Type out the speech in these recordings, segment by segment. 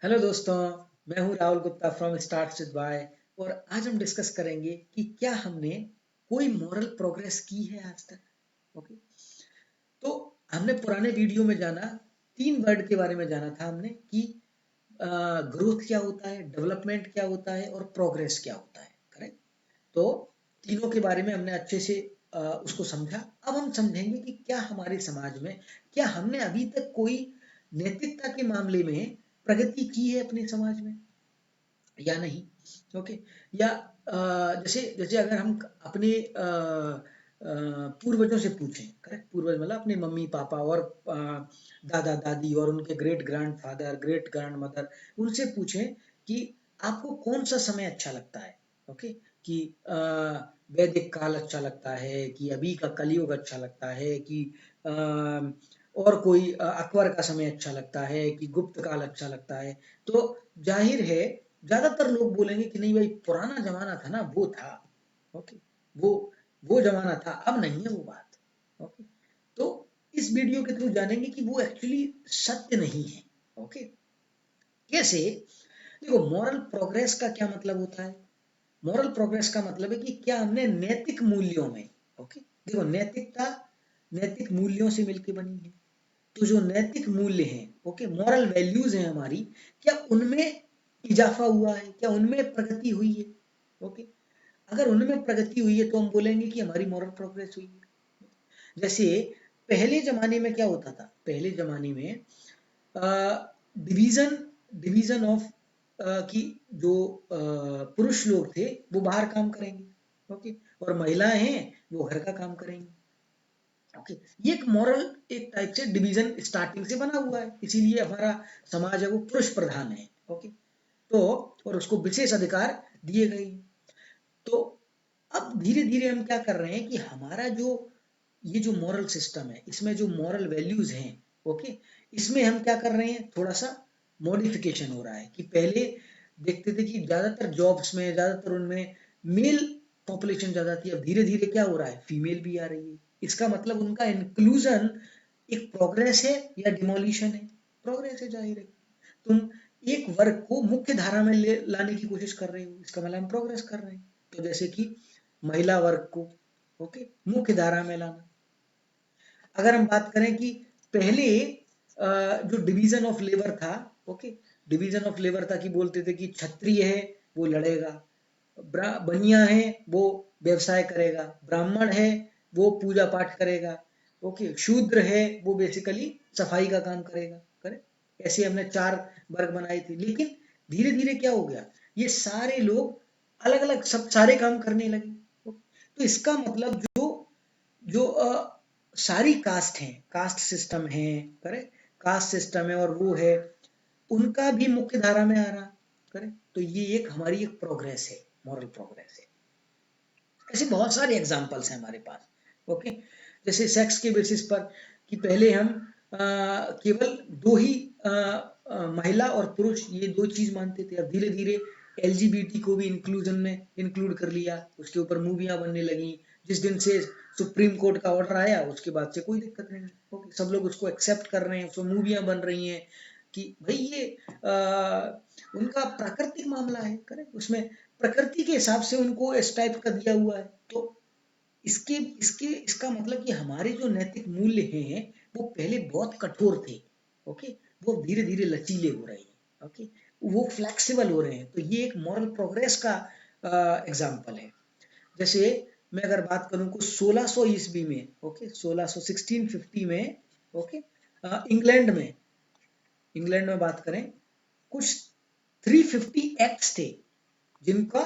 Hello दोस्तों, मैं हूं Rahul Gupta from start with bye. और आज हम डिस्कस करेंगे कि क्या हमने कोई मॉरल प्रोग्रेस की है आज तक। ओके, तो हमने पुराने वीडियो में जाना, तीन वर्ड के बारे में जाना था हमने कि ग्रोथ क्या होता है, डेवलपमेंट क्या होता है और प्रोग्रेस क्या होता है। करेक्ट। तो तीनों के बारे में हमने अच्छे से उसको समझा। अब हम समझेंगे कि क्या हमारे समाज में, क्या हमने अभी तक कोई नैतिकता के मामले में प्रगति की है अपने समाज में या नहीं। ओके। या जैसे जैसे अगर हम अपने पूर्वजों से पूछें, करेक्ट, पूर्वज मतलब अपने मम्मी पापा और दादा दादी और उनके great grand father, great grand mother, उनसे पूछें कि आपको कौन सा समय अच्छा लगता है। ओके, कि वैदिक काल अच्छा लगता है, कि अभी का कलयुग अच्छा लगता है, कि और कोई अकबर का समय अच्छा लगता है, कि गुप्त काल अच्छा लगता है। तो जाहिर है ज्यादातर लोग बोलेंगे कि नहीं भाई, पुराना जमाना था ना, वो था। ओके, वो वो जमाना था, अब नहीं है वो बात। ओके, तो इस वीडियो के थ्रू जानेंगे कि वो एक्चुअली सत्य नहीं है। ओके, कैसे? देखो, मॉरल प्रोग्रेस का क्या मतलब होता है? मॉरल प्रोग्रेस का मतलब है कि क्या हमने नैतिक मूल्यों में, ओके, देखो नैतिकता नैतिक मूल्यों से मिलकर बनी है। तो जो नैतिक मूल्य हैं, ओके, मॉरल वैल्यूज हैं हमारी, क्या उनमें इजाफा हुआ है, क्या उनमें प्रगति हुई है। ओके, अगर उनमें प्रगति हुई है तो हम बोलेंगे कि हमारी मॉरल प्रोग्रेस हुई है। जैसे पहले जमाने में क्या होता था, पहले जमाने में डिवीजन डिवीजन ऑफ कि जो पुरुष लोग थे वो बाहर काम करेंगे, ओके, और महिलाएं हैं वो घर का काम करेंगी। ओके, ये एक मॉरल, एक टाइप से डिवीजन स्टार्टिंग से बना हुआ है, इसीलिए हमारा समाज है वो पुरुष प्रधान है। ओके, तो और उसको विशेष अधिकार दिए गए। तो अब धीरे धीरे हम क्या कर रहे हैं कि हमारा जो ये जो मॉरल सिस्टम है, इसमें जो मॉरल वैल्यूज हैं, ओके, इसमें हम क्या कर रहे हैं, थोड़ा सा मॉडिफिकेशन हो रहा है। कि पहले देखते थे कि ज्यादातर जॉब्स में, ज्यादातर उनमें मेल पॉपुलेशन ज्यादा थी, अब धीरे धीरे क्या हो रहा है, फीमेल भी आ रही है। इसका मतलब उनका इंक्लूजन एक प्रोग्रेस है या डिमोलिशन है? प्रोग्रेस है, जाहिर है। तुम एक वर्ग को मुख्य धारा में ले लाने की कोशिश कर रहे हो, इसका मतलब हम प्रोग्रेस कर रहे हैं। तो जैसे कि महिला वर्ग को, ओके, मुख्य धारा में लाना। अगर हम बात करें कि पहले जो डिवीजन ऑफ लेबर था, ओके, डिवीजन ऑफ लेबर था कि बोलते थे कि क्षत्रिय है वो लड़ेगा, बनिया है वो व्यवसाय करेगा, ब्राह्मण है वो पूजा पाठ करेगा, ओके, शूद्र है वो बेसिकली सफाई का काम करेगा। करे, ऐसे हमने चार वर्ग बनाए थे। लेकिन धीरे धीरे क्या हो गया, ये सारे लोग अलग अलग सब सारे काम करने लगे। तो इसका मतलब जो जो सारी कास्ट हैं, कास्ट सिस्टम है, करे, कास्ट सिस्टम है और वो है, उनका भी मुख्य धारा में आ रहा। करे, तो ये एक हमारी एक प्रोग्रेस है, मॉरल प्रोग्रेस है। ऐसे बहुत सारे एग्जांपल्स हैं हमारे पास। ओके, जैसे सेक्स के बेसिस पर कि पहले हम केवल दो ही महिला और पुरुष, ये दो चीज मानते थे। अब धीरे धीरे एलजीबीटी को भी इंक्लूजन में इंक्लूड कर लिया, उसके ऊपर मूवियां बनने लगी। जिस दिन से सुप्रीम कोर्ट का ऑर्डर आया उसके बाद से कोई दिक्कत नहीं। ओके, सब लोग उसको एक्सेप्ट कर रहे हैं, उसको मूवियां बन रही हैं कि भाई ये उनका प्राकृतिक मामला है। करेक्ट, उसमें प्रकृति के हिसाब से उनको इस टाइप का दिया हुआ है। तो इसके इसके इसका मतलब कि हमारे जो नैतिक मूल्य हैं वो पहले बहुत कठोर थे। ओके, वो धीरे धीरे लचीले हो रहे हैं। ओके, वो फ्लेक्सिबल हो रहे हैं। तो ये एक मॉरल प्रोग्रेस का एग्जाम्पल है। जैसे मैं अगर बात करूं को 1600 ईस्वी में, ओके, 1650 में, ओके, इंग्लैंड में बात करें, कुछ 350 एक्ट्स थे जिनका,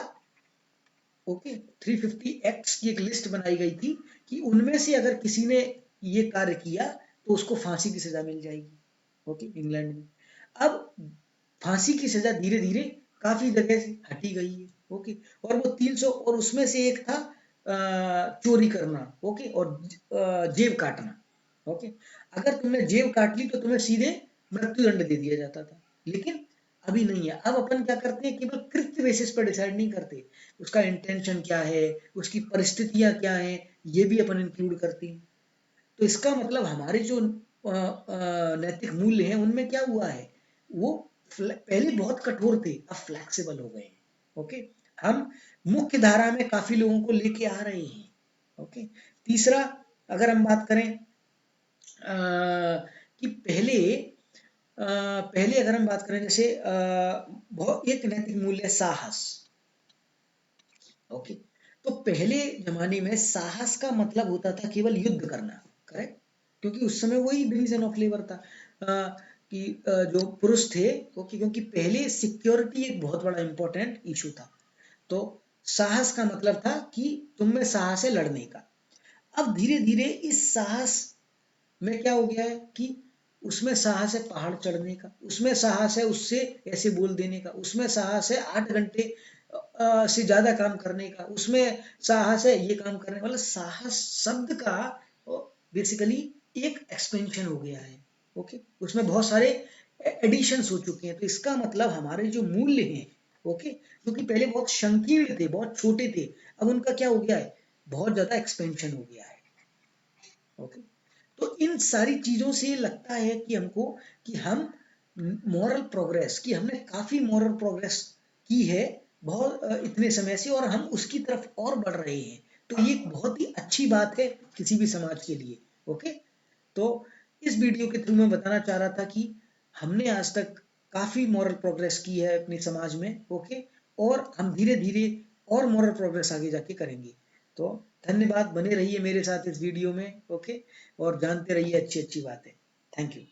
ओके, 350 एक्ट्स की एक लिस्ट बनाई गई थी कि उनमें से अगर किसी ने ये कार्य किया तो उसको फांसी की सजा मिल जाएगी। ओके, इंग्लैंड में अब फांसी की सजा धीरे धीरे काफी जगह से हटी गई है। ओके, और वो 300, और उसमें से एक था चोरी करना, ओके, और जेब काटना। ओके, अगर तुमने जेब काट ली तो तुम्हें सीधे मृत्युदंड दे दिया जाता था। लेकिन अभी नहीं है। अब अपन क्या करते हैं, केवल कृत्य बेसिस पर डिसाइड नहीं करते, उसका इंटेंशन क्या है, उसकी परिस्थितियां क्या है, ये भी अपन इंक्लूड करते हैं। तो इसका मतलब हमारे जो नैतिक मूल्य हैं उनमें क्या हुआ है, वो पहले बहुत कठोर थे, अब फ्लेक्सिबल हो गए हैं। ओके, हम मुख्य धारा में काफी लोगों को लेके आ रहे हैं। ओके, तीसरा अगर हम बात करें कि पहले अगर हम बात करें जैसे बहुत एक नैतिक मूल्य है साहस। ओके, तो पहले जमाने में साहस का मतलब होता था केवल युद्ध करना, करेक्ट, क्योंकि उस समय वही डिवीजन ऑफ लेबर था कि जो पुरुष थे, ओके, क्योंकि पहले सिक्योरिटी एक बहुत बड़ा इंपॉर्टेंट इशू था। तो साहस का मतलब था कि तुम में साहस है लड़ने का। अब धीरे धीरे इस साहस में क्या हो गया है कि उसमें साहस है पहाड़ चढ़ने का, उसमें साहस है उससे ऐसे बोल देने का, उसमें साहस है 8 घंटे से ज्यादा काम करने का, उसमें साहस है ये काम करने, मतलब साहस शब्द का बेसिकली एक एक्सपेंशन हो गया है। ओके, उसमें बहुत सारे एडिशंस हो चुके हैं। तो इसका मतलब हमारे जो मूल्य हैं, ओके, क्योंकि पहले बहुत संकीर्ण थे, बहुत छोटे थे, अब उनका क्या हो गया है, बहुत ज्यादा एक्सपेंशन हो गया है। ओके, तो इन सारी चीजों से लगता है कि हमको कि हम मॉरल प्रोग्रेस की हमने काफी मॉरल प्रोग्रेस की है बहुत इतने समय से, और हम उसकी तरफ और बढ़ रहे हैं। तो ये एक बहुत ही अच्छी बात है किसी भी समाज के लिए। ओके, तो इस वीडियो के थ्रू मैं बताना चाह रहा था कि हमने आज तक काफी मॉरल प्रोग्रेस की है अपने समाज में। ओके, और हम धीरे धीरे और मॉरल प्रोग्रेस आगे जाके करेंगे। तो धन्यवाद, बने रहिए मेरे साथ इस वीडियो में। ओके, और जानते रहिए अच्छी अच्छी बातें। Thank you.